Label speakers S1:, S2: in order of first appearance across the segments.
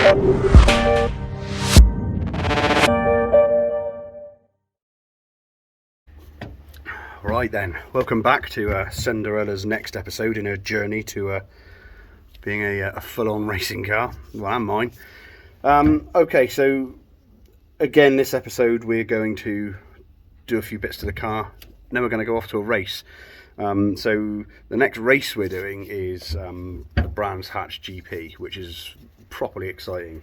S1: Right then, welcome back to Cinderella's next episode in her journey to being a full-on racing car. Well, and mine. Okay, so again, this episode we're going to do a few bits to the car. Then we're going to go off to a race. So the next race we're doing is the Brands Hatch GP, which is properly exciting.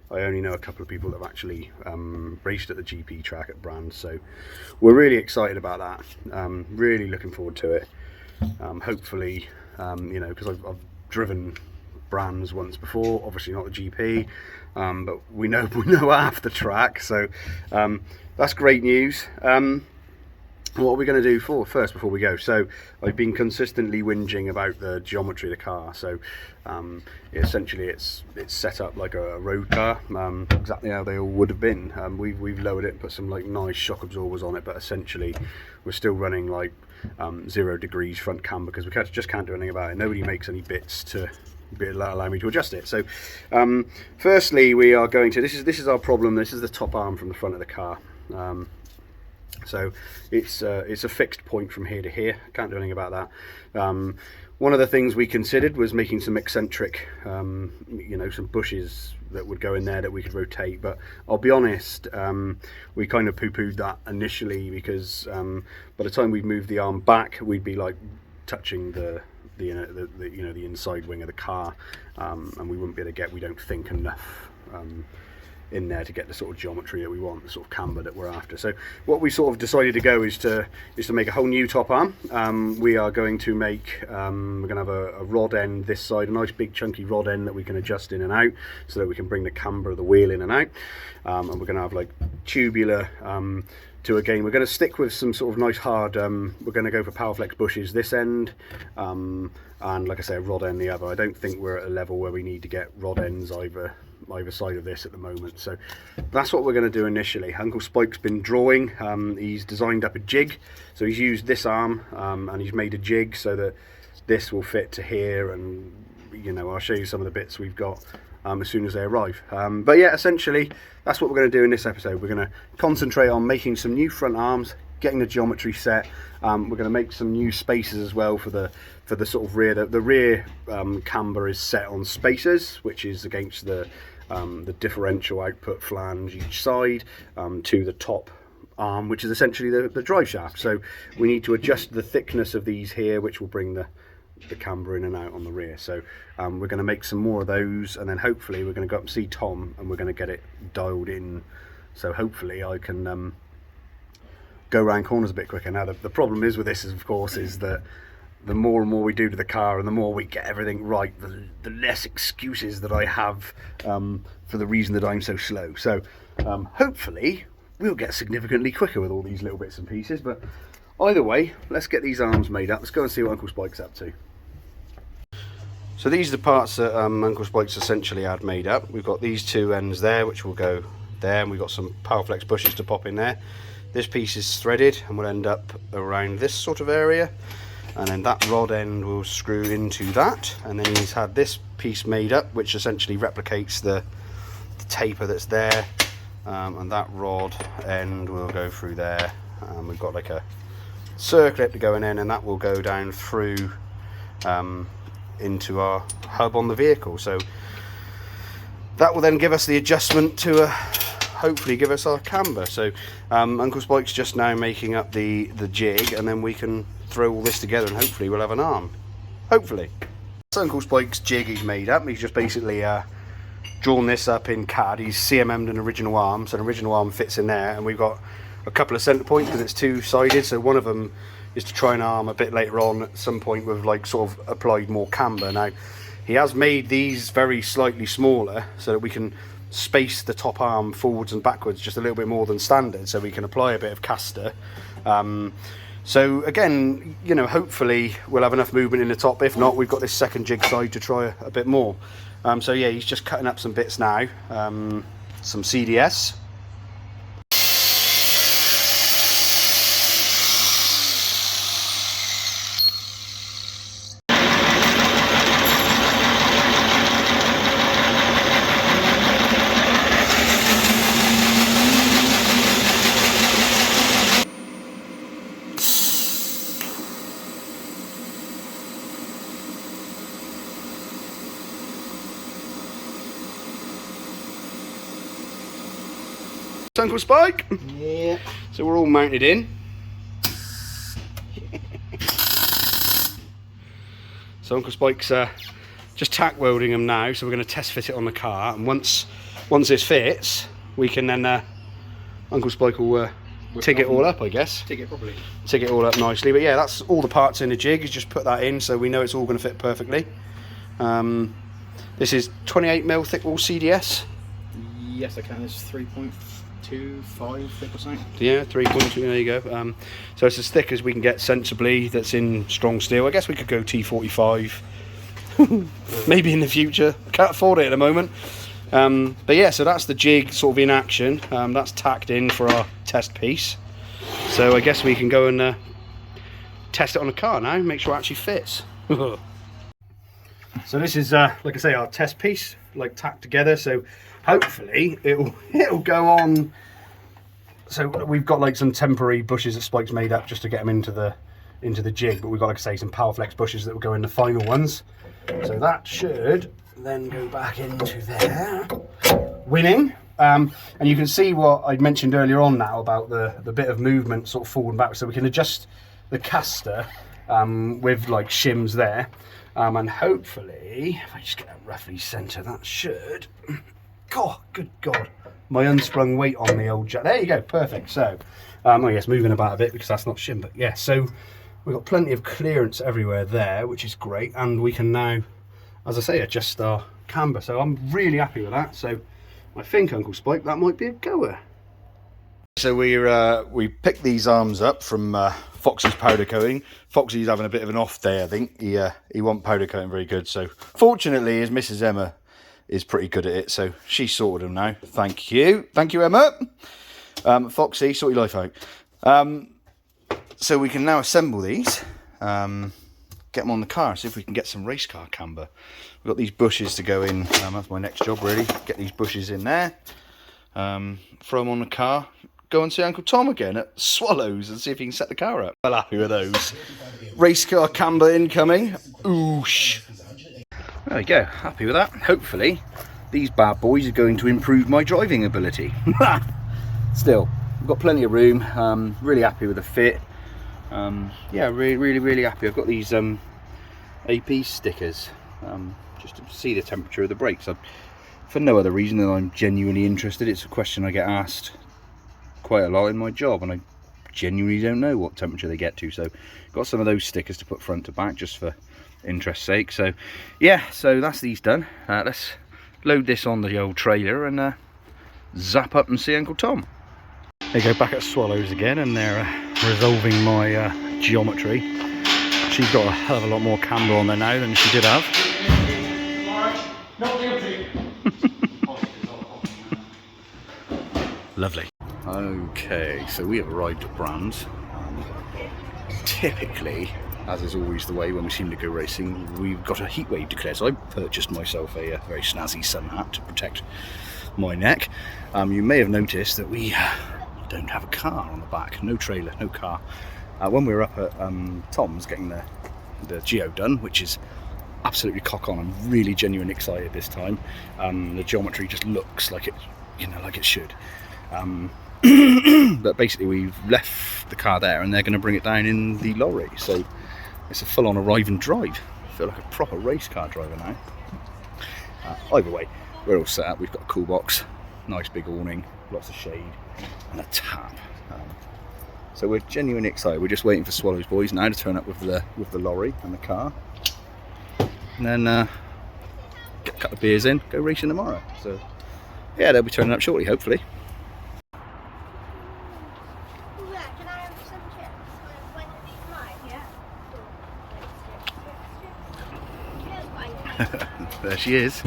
S1: I only know a couple of people that have actually raced at the GP track at Brands, so we're really excited about that. Really looking forward to it. Hopefully, you know, because I've driven Brands once before, obviously not the GP, but we know half the track, so that's great news. What are we going to do first before we go? So I've been consistently whinging about the geometry of the car. So essentially it's set up like a road car, exactly how they all would have been. We've lowered it and put some like nice shock absorbers on it, but essentially we're still running like 0 degrees front cam because we just can't do anything about it. Nobody makes any bits to allow me to adjust it. So firstly we are going to, this is our problem. This is the top arm from the front of the car. So it's a fixed point from here to here. Can't do anything about that. One of the things we considered was making some eccentric, you know, some bushes that would go in there that we could rotate. But I'll be honest, we kind of poo-pooed that initially because by the time we moved the arm back, we'd be like touching the inside wing of the car, and we wouldn't be able to get, we don't think, enough in there to get the sort of geometry that we want, the sort of camber that we're after. So what we sort of decided to go is to make a whole new top arm. We are going to make, we're going to have a rod end this side, a nice big chunky rod end that we can adjust in and out so that we can bring the camber of the wheel in and out. And we're going to have like tubular to, again, we're going to stick with some sort of nice hard, we're going to go for Powerflex bushes this end, and like I say, a rod end the other. I don't think we're at a level where we need to get rod ends either side of this at the moment, so that's what we're going to do initially. Uncle Spike's been drawing, he's designed up a jig, so he's used this arm and he's made a jig so that this will fit to here, and you know, I'll show you some of the bits we've got as soon as they arrive. But yeah, essentially that's what we're going to do in this episode. We're going to concentrate on making some new front arms, getting the geometry set. We're going to make some new spacers as well for the sort of rear. The rear camber is set on spacers, which is against the differential output flange each side to the top arm, which is essentially the drive shaft. So we need to adjust the thickness of these here, which will bring the camber in and out on the rear. So we're going to make some more of those, and then hopefully we're going to go up and see Tom and we're going to get it dialed in, so hopefully I can go around corners a bit quicker. Now the problem is with this is, of course, is that the more and more we do to the car and the more we get everything right, the less excuses that I have for the reason that I'm so slow. So hopefully we'll get significantly quicker with all these little bits and pieces. But either way, let's get these arms made up. Let's go and see what Uncle Spike's up to. So these are the parts that Uncle Spike's essentially had made up. We've got these two ends there, which will go there, and we've got some Powerflex bushes to pop in there. This piece is threaded and will end up around this sort of area, and then that rod end will screw into that, and then he's had this piece made up which essentially replicates the taper that's there, and that rod end will go through there. We've got like a circlip to go in, and that will go down through into our hub on the vehicle. So that will then give us the adjustment to hopefully give us our camber. So Uncle Spike's just now making up the jig, and then we can throw all this together and hopefully we'll have an arm. Hopefully. That's Uncle Spike's jig he's made up. He's just basically drawn this up in CAD. He's CMM'd an original arm, so an original arm fits in there, and we've got a couple of centre points because it's two-sided, so one of them is to try and arm a bit later on at some point with like sort of applied more camber. Now he has made these very slightly smaller so that we can space the top arm forwards and backwards just a little bit more than standard, so we can apply a bit of caster. So again, you know, hopefully we'll have enough movement in the top. If not, we've got this second jig side to try a bit more. So yeah, he's just cutting up some bits now, some CDS. Uncle Spike?
S2: Yeah.
S1: So we're all mounted in. So Uncle Spike's just tack welding them now, so we're going to test fit it on the car, and once this fits, we can then Uncle Spike will TIG it all up, I guess.
S2: TIG it properly.
S1: TIG it all up nicely. But yeah, that's all the parts in the jig. Is just put that in, so we know it's all going to fit perfectly. This is 28mm thick wall CDS.
S2: Yes, I can. It's 3.25 thick or something.
S1: Yeah, 3.2. There you go. So it's as thick as we can get sensibly. That's in strong steel. I guess we could go T45. Maybe in the future. Can't afford it at the moment. But yeah, so that's the jig sort of in action. That's tacked in for our test piece. So I guess we can go and test it on the car now, make sure it actually fits. So this is, like I say, our test piece, like tacked together. So hopefully it'll go on. So we've got like some temporary bushes that Spike's made up just to get them into the jig, but we've got, like I say, some Powerflex bushes that will go in the final ones. So that should then go back into there, winning. And you can see what I mentioned earlier on now about the bit of movement sort of forward and back, so we can adjust the caster with like shims there, and hopefully if I just get that roughly centre, that should, God, good God, my unsprung weight on the old jack. There you go, perfect. So oh yes, moving about a bit because that's not shim, but yeah, so we've got plenty of clearance everywhere there, which is great, and we can now, as I say, adjust our camber. So I'm really happy with that. So I think, Uncle Spike, that might be a goer. So we picked these arms up from Foxy's powder coating. Foxy's having a bit of an off day, I think. He won't powder coating very good. So fortunately, his Mrs. Emma is pretty good at it. So she sorted them now. Thank you. Thank you, Emma. Foxy, sort your life out. So we can now assemble these, get them on the car, see if we can get some race car camber. We've got these bushes to go in. That's my next job, really. Get these bushes in there, throw them on the car, go and see Uncle Tom again at Swallows and see if he can set the car up. Well, happy with those. Race car camber incoming. Oosh. There we go, happy with that. Hopefully these bad boys are going to improve my driving ability. Still, we've got plenty of room. Really happy with the fit. Yeah, really happy. I've got these AP stickers just to see the temperature of the brakes. For no other reason than I'm genuinely interested. It's a question I get asked quite a lot in my job, and I genuinely don't know what temperature they get to. So got some of those stickers to put front to back just for interest's sake. So yeah, so that's these done. Let's load this on the old trailer and zap up and see Uncle Tom. They go back at Swallows again, and they're resolving my geometry. She's got a hell of a lot more camber on there now than she did have. Not guilty. Lovely. Okay, so we have arrived at Brands. Typically, as is always the way when we seem to go racing, we've got a heat wave declared. So I purchased myself a very snazzy sun hat to protect my neck. You may have noticed that we don't have a car on the back, no trailer, no car. When we were up at Tom's getting the Geo done, which is absolutely cock on, I'm really genuinely excited this time. The geometry just looks like it, like it should. But basically we've left the car there and they're going to bring it down in the lorry, so it's a full-on arrive and drive. I feel like a proper race car driver now. Either way, we're all set up. We've got a cool box, nice big awning, lots of shade and a tap. So we're genuinely excited. We're just waiting for Swallows boys now to turn up with the lorry and the car, and then get a couple of beers in, go racing tomorrow. So yeah, they'll be turning up shortly, hopefully. There she is.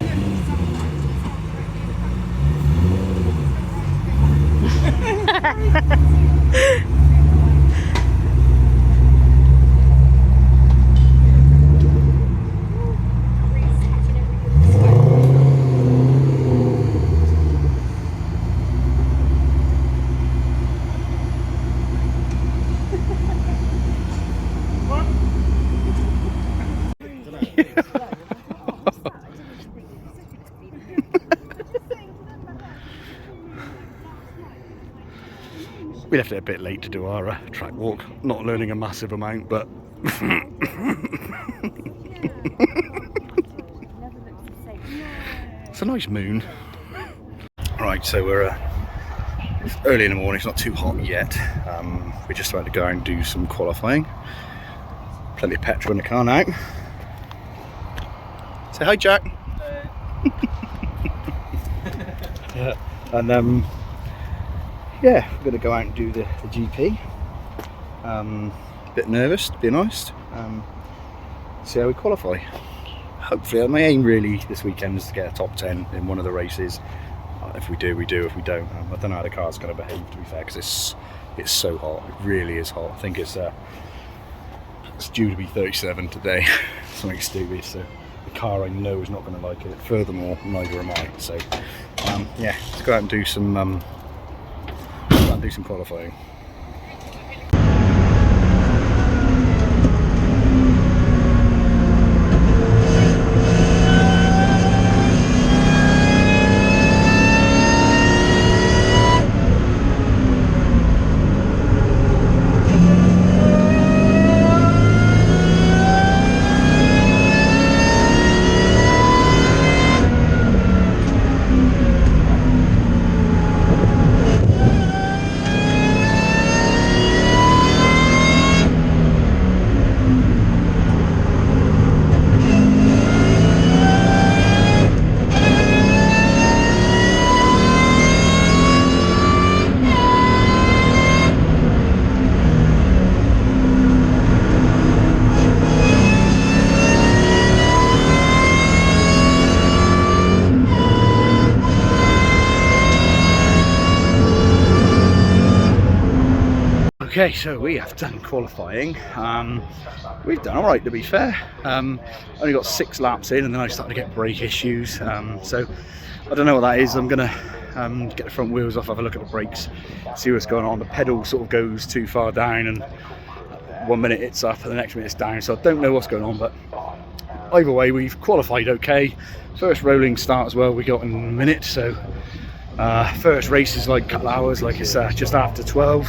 S1: We left it a bit late to do our track walk. Not learning a massive amount, but it's a nice moon. Right, so we're it's early in the morning. It's not too hot yet. We're just about to go out and do some qualifying. Plenty of petrol in the car now. Say hi, Jack. Yeah. And yeah, we're going to go out and do the GP. Bit nervous, to be honest. See how we qualify. Hopefully, my aim really this weekend is to get a top 10 in one of the races. If we do, we do. If we don't, I don't know how the car's going to behave, to be fair, because it's so hot. It really is hot. I think it's due to be 37 today. Something stupid. So the car, I know, is not going to like it. Furthermore, neither am I. So yeah, let's go out and do some qualifying. Okay, so we have done qualifying. We've done alright, to be fair. Only got 6 laps in and then I started to get brake issues. So I don't know what that is. I'm going to get the front wheels off, have a look at the brakes, see what's going on. The pedal sort of goes too far down and 1 minute it's up and the next minute it's down. So I don't know what's going on, but either way, we've qualified okay. First rolling start as well we got in a minute. So first race is like a couple hours, like it's just after 12.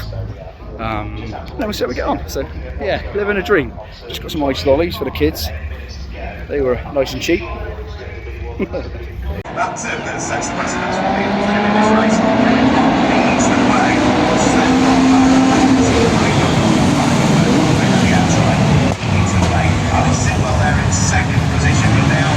S1: Then we'll see how we get on. So yeah, living a dream. Just got some ice lollies for the kids. They were nice and cheap.
S3: That sets the precedence for people in this race. Leads the way. The outside leads the way. Alex Silver there in second position, but now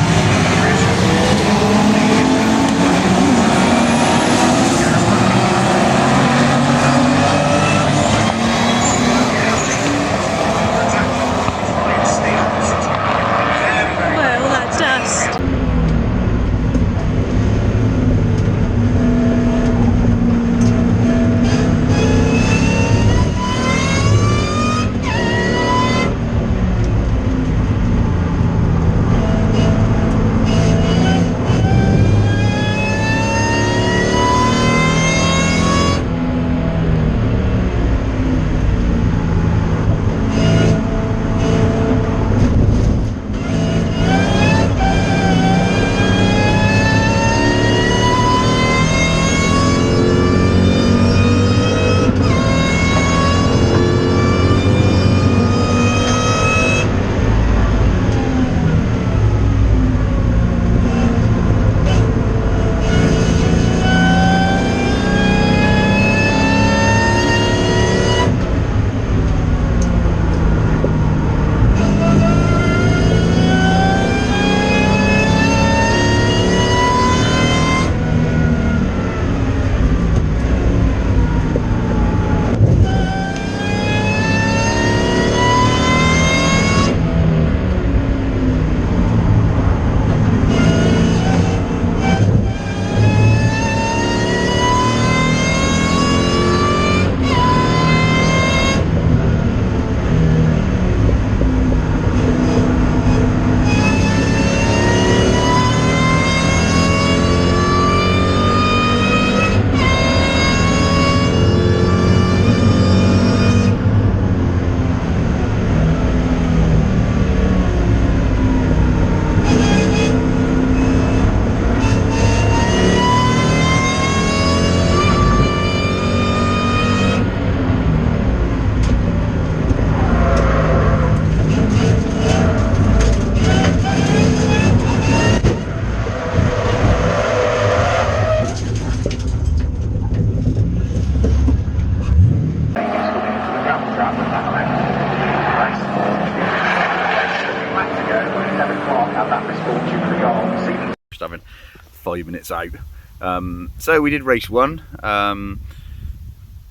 S4: out. So we did race 1,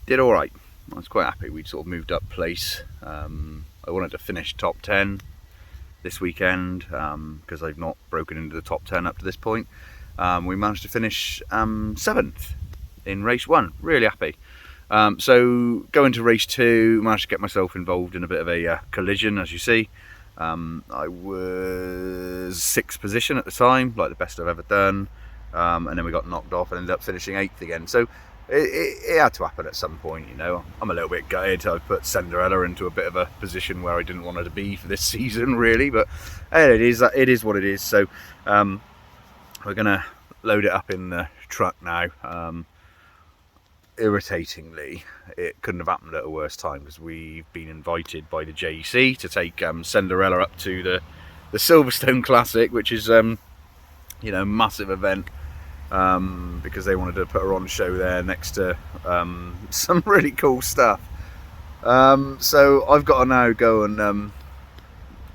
S4: did alright. I was quite happy. We'd sort of moved up place. I wanted to finish top 10 this weekend because I've not broken into the top 10 up to this point. We managed to finish 7th in race 1, really happy. So going to race 2, managed to get myself involved in a bit of a collision, as you see. I was 6th position at the time, like the best I've ever done, and then we got knocked off and ended up finishing 8th again. So it had to happen at some point, you know. I'm a little bit gutted. I put Cinderella into a bit of a position where I didn't want her to be for this season, really, but it is what it is. So we're gonna load it up in the truck now. Irritatingly, it couldn't have happened at a worse time, because we've been invited by the JEC to take Cinderella up to the Silverstone Classic, which is you know, massive event, because they wanted to put her on show there next to some really cool stuff. So I've got to now go and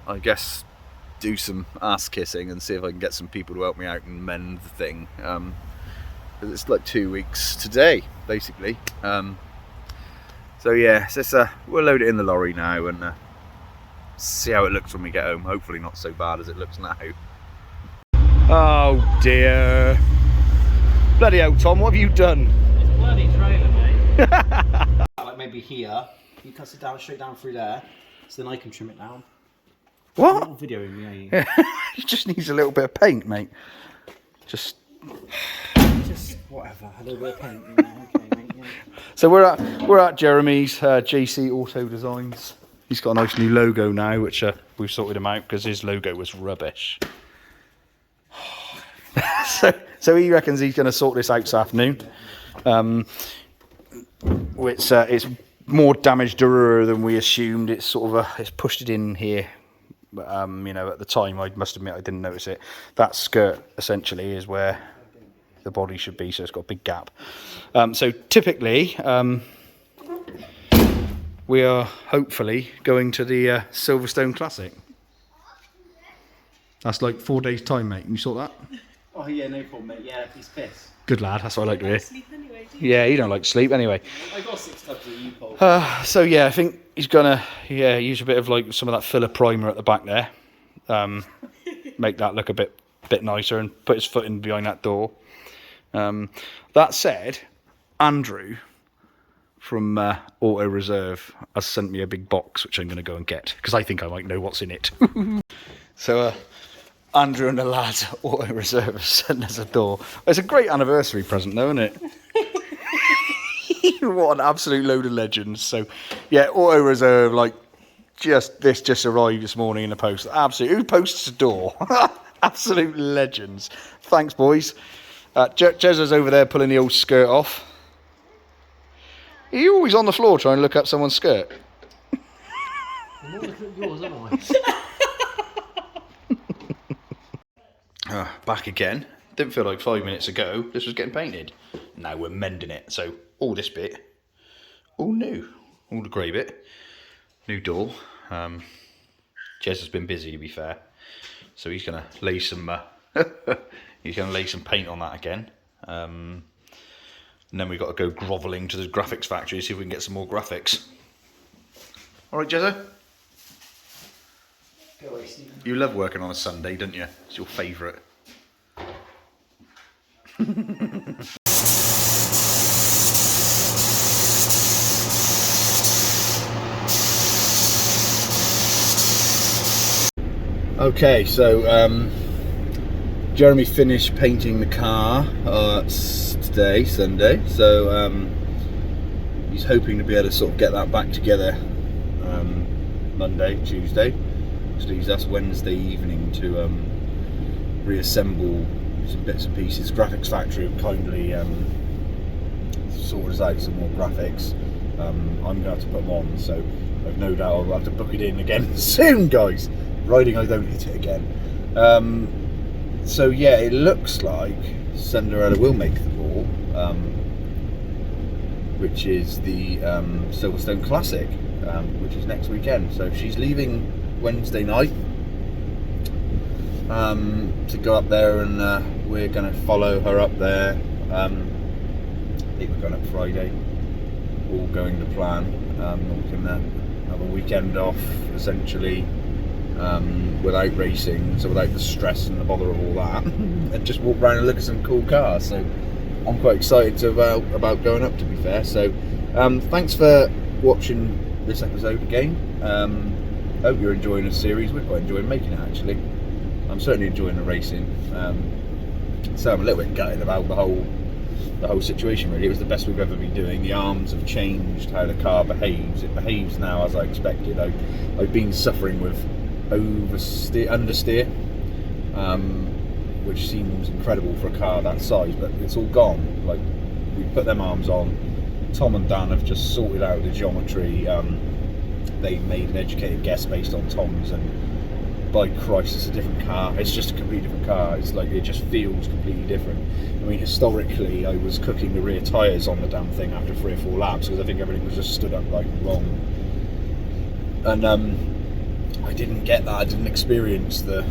S4: I guess do some ass kissing and see if I can get some people to help me out and mend the thing. It's like 2 weeks today, basically. So yeah, so we'll load it in the lorry now and see how it looks when we get home. Hopefully not so bad as it looks now. Oh dear. Bloody hell, Tom, what have you done?
S2: It's bloody trailer, mate. Like maybe here, you cut it down straight down through there, so then I can trim it down.
S4: What?
S2: You're not videoing me, are you?
S4: It just needs a little bit of paint, mate. Just
S2: whatever, a little bit of paint. Yeah, okay, mate. Yeah.
S4: So we're at Jeremy's JC Auto Designs. He's got a nice new logo now, which we've sorted him out because his logo was rubbish. So he reckons he's going to sort this out this afternoon. It's more damaged than we assumed. It's sort of it's pushed it in here. But, you know, at the time, I must admit I didn't notice it. That skirt essentially is where the body should be, so it's got a big gap. So typically, we are hopefully going to the Silverstone Classic. That's like 4 days' time, mate. Can you sort that?
S2: Oh yeah, no problem, mate. Yeah, he's pissed.
S4: Good lad. That's what I like to hear.
S5: Sleep anyway, do you?
S4: Yeah, you don't like sleep anyway.
S2: I got 6 tubs of U-Pole.
S4: So yeah, I think he's gonna use a bit of like some of that filler primer at the back there, make that look a bit nicer, and put his foot in behind that door. That said, Andrew from Auto Reserve has sent me a big box which I'm going to go and get because I think I might know what's in it. So Andrew and the lads at Auto Reserve have sent us a door. It's a great anniversary present though, isn't it? What an absolute load of legends. So yeah, Auto Reserve, like this just arrived this morning in the post. Absolutely, who posts a door? Absolute legends. Thanks, boys. Jezza's over there pulling the old skirt off. Are you always on the floor trying to look up someone's skirt?
S2: I'm not looking at yours, otherwise.
S4: Back again. Didn't feel like 5 minutes ago this was getting painted. Now we're mending it. So all this bit, all new. All the grey bit. New door. Jez has been busy, to be fair. So he's going to lay some... he's going to lay some paint on that again. And then we've got to go grovelling to the graphics factory to see if we can get some more graphics. Alright, Jezza?
S2: Go away, Stephen.
S4: You love working on a Sunday, don't you? It's your favourite. Okay, so Jeremy finished painting the car today, Sunday, so he's hoping to be able to sort of get that back together Monday, Tuesday, which leaves us Wednesday evening to reassemble some bits and pieces. Graphics Factory have kindly sorted us out some more graphics. I'm going to have to put them on, so I've no doubt I'll have to book it in again soon, guys. Riding I don't hit it again. So yeah, it looks like Cinderella will make the ball, which is the Silverstone Classic, which is next weekend. So she's leaving Wednesday night to go up there and we're going to follow her up there. I think we're going up Friday, all going to plan. We can have a weekend off essentially, without racing, so without the stress and the bother of all that, and just walk around and look at some cool cars. So I'm quite excited about going up, to be fair. So thanks for watching this episode again. Hope you're enjoying the series. We're quite enjoying making it, actually. I'm certainly enjoying the racing. So I'm a little bit gutted about the whole situation, really. It was the best we've ever been doing. The arms have changed, how the car behaves. It behaves now as I expected. I've been suffering with understeer, which seems incredible for a car that size, but it's all gone. Like, we put them arms on. Tom and Dan have just sorted out the geometry. They made an educated guess based on Tom's, and by Christ, it's a different car. It's just a completely different car. It's like, it just feels completely different. I mean, historically, I was cooking the rear tyres on the damn thing after 3 or 4 laps because I think everything was just stood up like wrong. And I didn't get that. I didn't experience the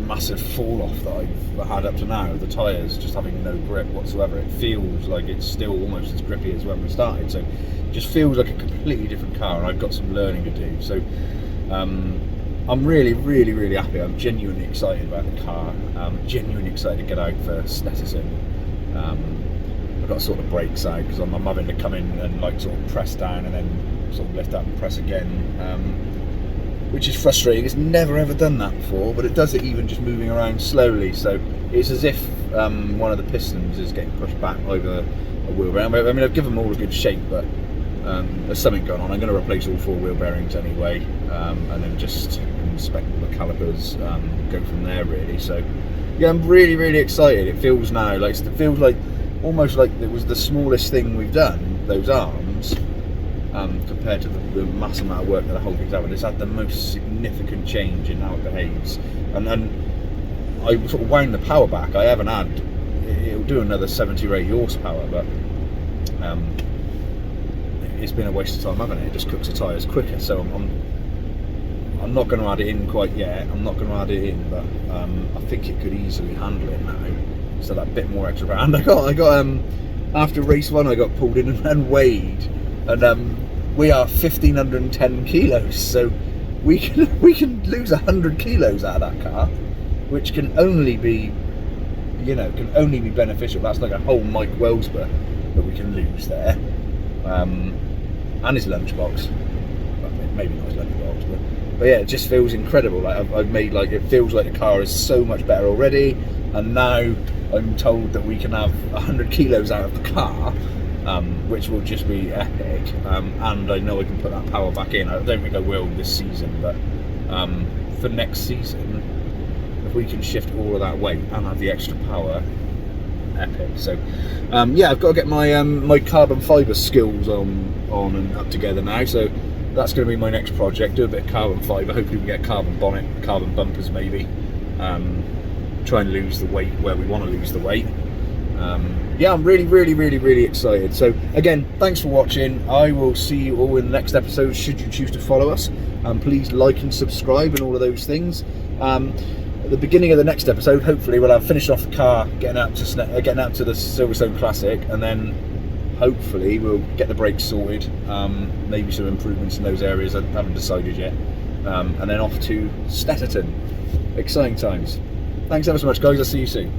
S4: massive fall off that I've had up to now. The tyres just having no grip whatsoever. It feels like it's still almost as grippy as when we started. So it just feels like a completely different car, and I've got some learning to do. So I'm really, really, really happy. I'm genuinely excited about the car. I'm genuinely excited to get out for Snetterton. I've got to sort the brakes out because I'm having to come in and like sort of press down and then sort of lift up and press again, which is frustrating. It's never ever done that before, but it does it even just moving around slowly. So it's as if one of the pistons is getting pushed back over a wheel bearing. I mean, I've given them all a good shape, but there's something going on. I'm going to replace all 4 wheel bearings anyway, and then just inspect the calipers, go from there really. So yeah, I'm really, really excited. It feels now like, almost like it was the smallest thing we've done, those arms, compared to the massive amount of work that the whole thing's had. It's had the most significant change in how it behaves. And I sort of wound the power back. I haven't had, it'll do another 70 or 80 horsepower, but it's been a waste of time, hasn't it? It just cooks the tyres quicker. So I'm not going to add it in quite yet. I'm not going to add it in, but I think it could easily handle it now. So that bit more extra power. And I got after race 1, I got pulled in and weighed, and we are 1,510 kilos. So we can lose 100 kilos out of that car, which can only be, can only be beneficial. That's like a whole Mike Wellsborough that we can lose there, and his lunchbox. Well, maybe not his lunchbox, but yeah, it just feels incredible. Like I've made, like, it feels like the car is so much better already, and now I'm told that we can have 100 kilos out of the car, which will just be epic. And I know I can put that power back in. I don't think I will this season, but for next season, if we can shift all of that weight and have the extra power, epic. So yeah, I've got to get my my carbon fibre skills on and up together now. So that's going to be my next project. Do a bit of carbon fibre. Hopefully we can get carbon bonnet, carbon bumpers maybe. Try and lose the weight where we want to lose the weight. Yeah, I'm really, really, really, really excited. So again, thanks for watching. I will see you all in the next episode should you choose to follow us. Please like and subscribe and all of those things. At the beginning of the next episode, hopefully we'll have finished off the car, getting out to the Silverstone Classic, and then hopefully we'll get the brakes sorted, maybe some improvements in those areas I haven't decided yet, and then off to Snetterton. Exciting times. Thanks ever so much, guys. I'll see you soon.